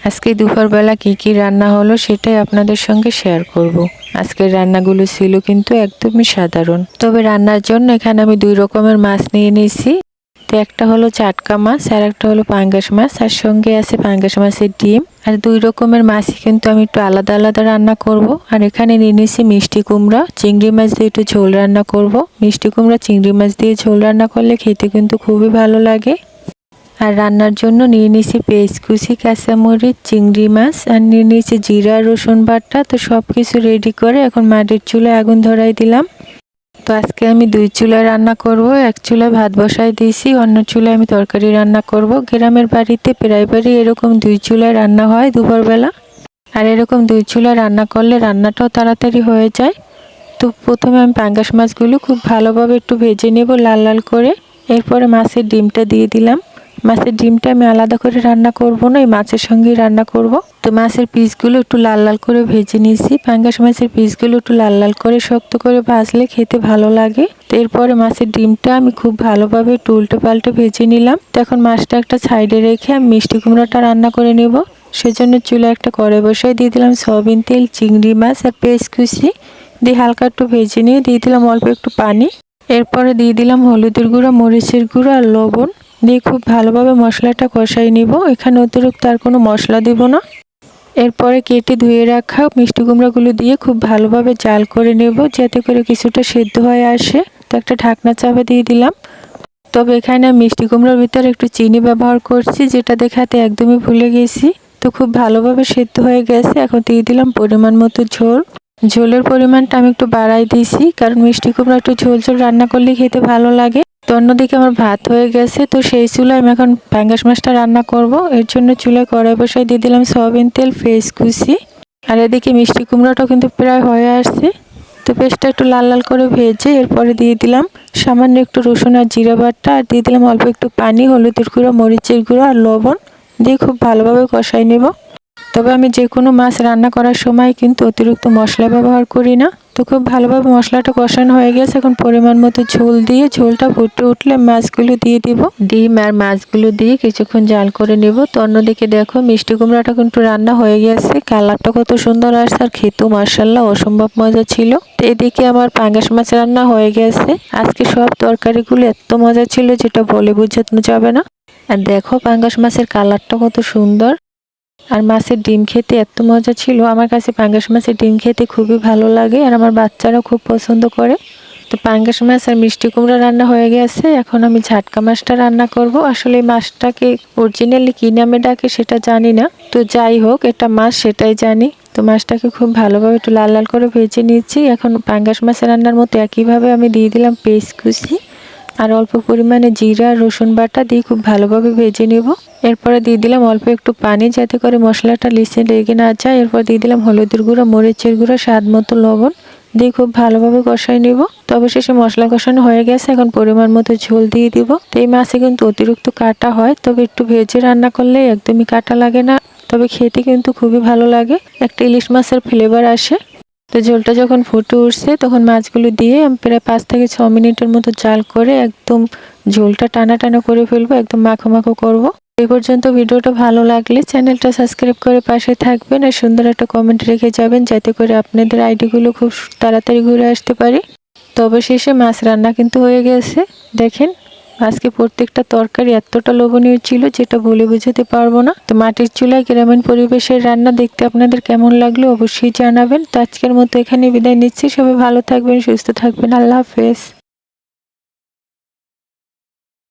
আজকে দুপুরবেলা কি রান্না হলো সেটাই আপনাদের সঙ্গে শেয়ার করব। আজকের রান্নাগুলো ছিল কিন্তু একদমই সাধারণ, তবে রান্নার জন্য এখানে আমি 2 রকমের মাছ নিয়ে নিয়েছি। তো একটা হলো চাটকা মাছ আর একটা হলো পাঙ্গাস মাছ, আর সঙ্গে আছে পাঙ্গাস মাছের ডিম। আর 2 রকমের মাছই কিন্তু আমি একটু আলাদা আলাদা রান্না করব। আর এখানে নিয়ে নিয়েছি মিষ্টি কুমড়া, চিংড়ি মাছ দিয়ে একটু ঝোল রান্না করব। মিষ্টি কুমড়া চিংড়ি মাছ দিয়ে ঝোল রান্না করলে খেতে কিন্তু খুবই ভালো লাগে। আর রান্নার জন্য নিয়ে নিয়েছি পেঁয়াজ কুচি, কাঁচামরিচ, চিংড়ি মাছ, আর নিয়ে নিয়েছি জিরা রসুন বাটা। তো সব কিছু রেডি করে এখন মাটির চুলায় আগুন ধরাই দিলাম। তো আজকে আমি 2 চুলায় রান্না করব। এক চুলায় ভাত বসাই দিয়েছি, অন্য চুলায় আমি তরকারি রান্না করব। গ্রামের বাড়িতে প্রায়ই এরকম 2 চুলায় রান্না হয় দুপুরবেলা। আর এরকম 2 চুলায় রান্না করলে রান্নাটাও তাড়াতাড়ি হয়ে যায়। তো প্রথমে আমি পাঙ্গাস মাছগুলো খুব ভালোভাবে একটু ভেজে নেব লাল লাল করে। এরপরে মাছের ডিমটা দিয়ে দিলাম। মাছের ডিমটা আমি আলাদা করে রান্না করব না, এই মাছের সঙ্গেই রান্না করব। তো মাছের পিসগুলো একটু লাল লাল করে ভেজে নিয়েছি। পাঙ্গাস মাছের পিসগুলো একটু লাল লাল করে শক্ত করে ভাজলে খেতে ভালো লাগে। তো এরপরে মাছের ডিমটা আমি খুব ভালোভাবে একটু উল্টে পাল্টে ভেজে নিলাম। তো এখন মাছটা একটা সাইডে রেখে আমি মিষ্টি কুমড়োটা রান্না করে নেব। সেজন্য চুলায় একটা কড়াই বসাই দিয়ে দিলাম সয়াবিন তেল, চিংড়ি মাছ আর পেঁয়াজ কুচি দিয়ে হালকা একটু ভেজে নিয়ে দিয়ে দিলাম অল্প একটু পানি। এরপরে দিয়ে দিলাম হলুদের গুঁড়া, মরিচের গুঁড়ো আর লবণ দিয়ে খুব ভালোভাবে মশলাটা কষাই নিব। এখানে অতিরিক্ত আর কোনো মশলা দিব না। এরপরে কেটে ধুয়ে রাখা মিষ্টি কুমড়াগুলো দিয়ে খুব ভালোভাবে জাল করে নেব, যাতে করে কিছুটা সেদ্ধ হয়ে আসে। তো একটা ঢাকনা চাপা দিয়ে দিলাম। তবে এখানে মিষ্টি কুমড়ার ভিতরে একটু চিনি ব্যবহার করছি, যেটা দেখাতে একদমই ভুলে গেছি। তো খুব ভালোভাবে সেদ্ধ হয়ে গেছে। এখন দিয়ে দিলাম পরিমাণ মতো ঝোল। ঝোলের পরিমাণটা আমি একটু বাড়াই দিয়েছি, কারণ মিষ্টি কুমড়া একটু ঝোল ঝোল রান্না করলে খেতে ভালো লাগে। তো অন্যদিকে আমার ভাত হয়ে গেছে, তো সেই চুলায় আমি এখন পাঙ্গাস মাছটা রান্না করব। এর জন্য চুলায় কড়াই বসাই দিয়ে দিলাম সয়াবিন তেল, পেঁয়াজ কুচি। আর এদিকে মিষ্টি কুমড়াটাও কিন্তু প্রায় হয়ে আসছে। তো পেঁয়াজটা একটু লাল লাল করে ভেজে এরপরে দিয়ে দিলাম সামান্য একটু রসুন আর জিরা বাটা, আর দিয়ে দিলাম অল্প একটু পানি, হলুদের গুঁড়ো, মরিচের গুঁড়ো আর লবণ দিয়ে খুব ভালোভাবে কষাই নেব। তবে আমি যে কোনো মাছ রান্না করার সময় কিন্তু অতিরিক্ত মশলা ব্যবহার করি না। তো খুব ভালোভাবে মশলাটা কষানো হয়ে গেছে। এখন পরিমাণ মতো ঝোল দিয়ে ঝোলটা ফুটে উঠলে মাছগুলো দিয়ে দিব। ডিম আর মাছগুলো দিয়ে কিছুক্ষণ জাল করে নেব। তো অন্যদিকে দেখো মিষ্টি কুমড়াটা কিন্তু রান্না হয়ে গেছে। কালারটা কত সুন্দর আসছে আর খেতেও মাশাআল্লাহ অসম্ভব মজা ছিল। তো এদিকে আমার পাঙ্গাস মাছ রান্না হয়ে গেছে। আজকে সব তরকারিগুলো এত মজা ছিল যেটা বলে বোঝানো যাবে না। আর দেখো পাঙ্গাস মাছের কালারটা কত সুন্দর, আর মাছের ডিম খেতে এত মজা ছিল। আমার কাছে পাঙ্গাস মাছের ডিম খেতে খুবই ভালো লাগে, আর আমার বাচ্চারাও খুব পছন্দ করে। তো পাঙ্গাস মাছ আর মিষ্টি কুমড়া রান্না হয়ে গেছে। এখন আমি ঝাটকা মাছটা রান্না করব। আসলে এই মাছটাকে অরিজিনালি কী নামে ডাকে সেটা জানি না, তো যাই হোক এটা মাছ সেটাই জানি। তো মাছটাকে খুব ভালোভাবে একটু লাল লাল করে ভেজে নিচ্ছি। এখন পাঙ্গাস মাছ রান্নার মতো একইভাবে আমি দিয়ে দিলাম পেঁয়াজ কুচি আর অল্প পরিমাণে জিরা রসুন বাটা দিয়ে খুব ভালোভাবে ভেজে নেব। এরপরে দিয়ে দিলাম অল্প একটু পানি, যাতে করে মশলাটা নিচে লেগে না যায়। এরপর দিয়ে দিলাম হলুদের গুঁড়ো, মরিচের গুঁড়ো, স্বাদ মতো লবণ দিয়ে খুব ভালোভাবে কষাই নেব। তো অবশেষে মশলা কষানো হয়ে গেছে। এখন পরিমাণ মতো ঝোল দিয়ে দিব। তো এই মাছে কিন্তু অতিরিক্ত কাটা হয়, তবে একটু ভেজে রান্না করলে একদমই কাটা লাগে না, তবে খেতে কিন্তু খুবই ভালো লাগে। একটা ইলিশ মাছের ফ্লেভার আসে। তো ঝোলটা যখন ফুটে উঠছে তখন মাছগুলো দিয়ে আমি প্রায় 5 থেকে 6 মিনিটের মতো জাল করে একদম ঝোলটা টানা টানা করে ফেলবো, একদম মাখো মাখো করব। এই পর্যন্ত ভিডিওটা ভালো লাগলে চ্যানেলটা সাবস্ক্রাইব করে পাশে থাকবেন আর সুন্দর একটা কমেন্ট রেখে যাবেন, যাতে করে আপনাদের আইডিগুলো খুব তাড়াতাড়ি ঘুরে আসতে পারি। তো অবশেষে মাছ রান্না কিন্তু হয়ে গেছে। দেখেন আজকে প্রত্যেকটা তরকারি এতটা লোভনীয় ছিল যেটা বলে বোঝাতে পারবো না। তো মাটির চুলায় গ্রামীণ পরিবেশের রান্না দেখতে আপনাদের কেমন লাগলো অবশ্যই জানাবেন। তো আজকের মতো এখানে বিদায় নিচ্ছি। সবাই ভালো থাকবেন, সুস্থ থাকবেন। আল্লাহ হাফেজ।